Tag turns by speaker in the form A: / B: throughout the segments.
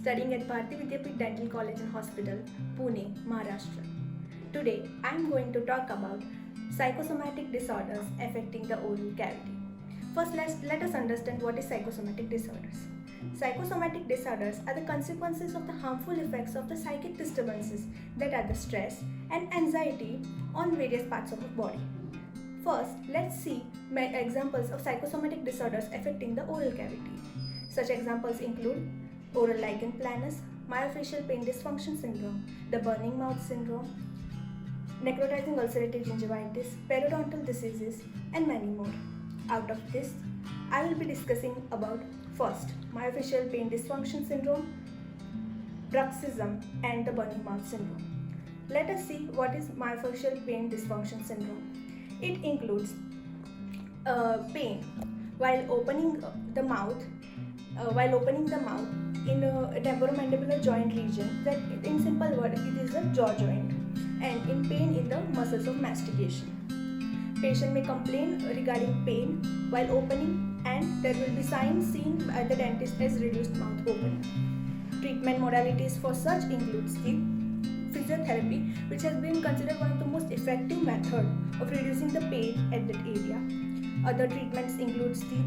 A: studying at Bharati Vidyapit Dental College and Hospital, Pune, Maharashtra. Today, I am going to talk about psychosomatic disorders affecting the oral cavity. First, let us understand what is psychosomatic disorders. Psychosomatic disorders are the consequences of the harmful effects of the psychic disturbances that are the stress and anxiety on various parts of the body. First, let's see examples of psychosomatic disorders affecting the oral cavity. Such examples include oral lichen planus, myofascial pain dysfunction syndrome, the burning mouth syndrome, necrotizing ulcerative gingivitis, periodontal diseases, and many more. Out of this, I will be discussing about first, myofascial pain dysfunction syndrome, bruxism, and the burning mouth syndrome. Let us see what is myofascial pain dysfunction syndrome. It includes pain while opening the mouth in a temporomandibular joint region, that in simple word it is a jaw joint, and in pain in the muscles of mastication. Patient may complain regarding pain while opening, and there will be signs seen by the dentist as reduced mouth opening. Treatment modalities for such includes the physiotherapy, which has been considered one of the most effective method of reducing the pain at that area. Other treatments includes the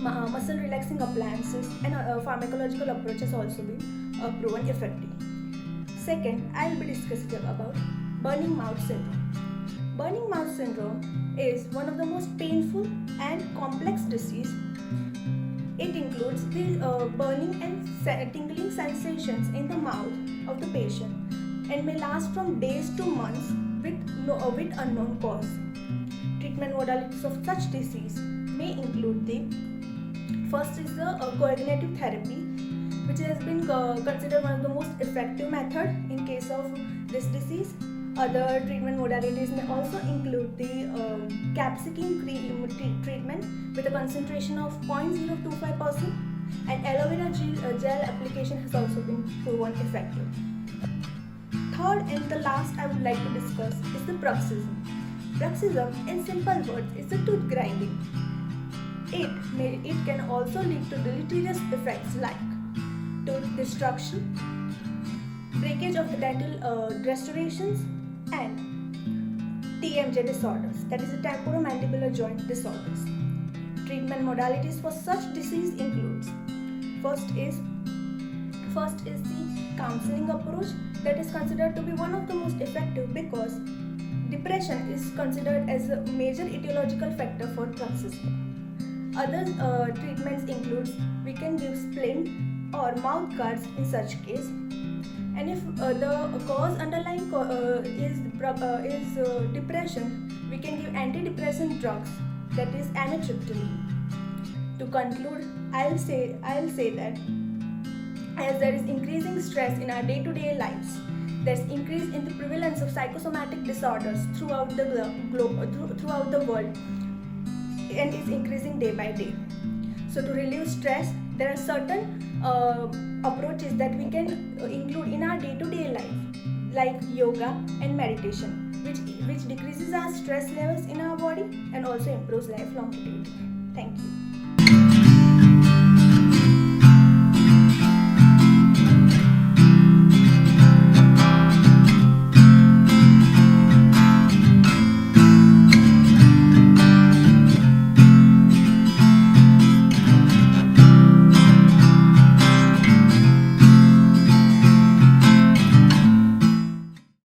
A: muscle relaxing appliances, and pharmacological approach has also been proven effective. Second, I will be discussing about burning mouth syndrome. Burning mouth syndrome is one of the most painful and complex disease. It includes the burning and tingling sensations in the mouth of the patient and may last from days to months with unknown cause. Treatment modalities of such disease may include the first is the coagulative therapy, which has been considered one of the most effective method in case of this disease. Other treatment modalities may also include the capsicum cream treatment with a concentration of 0.025%, and aloe vera gel application has also been proven effective. Third and the last I would like to discuss is the bruxism. Bruxism, in simple words, is the tooth grinding. It can also lead to deleterious effects like tooth destruction, breakage of the dental restorations, and TMJ disorders, that is the temporomandibular joint disorders. Treatment modalities for such disease includes first is the counseling approach, that is considered to be one of the most effective because depression is considered as a major etiological factor for bruxism. Other treatments includes we can give splint or mouth guards in such case, and if the cause underlying is depression, we can give antidepressant drugs, that is amitriptyline. To conclude, I'll say that as there is increasing stress in our day-to-day lives, there's increase in the prevalence of psychosomatic disorders throughout the throughout the world, and is increasing day by day. So to relieve stress, there are certain approaches that we can include in our day-to-day life, like yoga and meditation, which decreases our stress levels in our body and also improves life longevity. Thank you.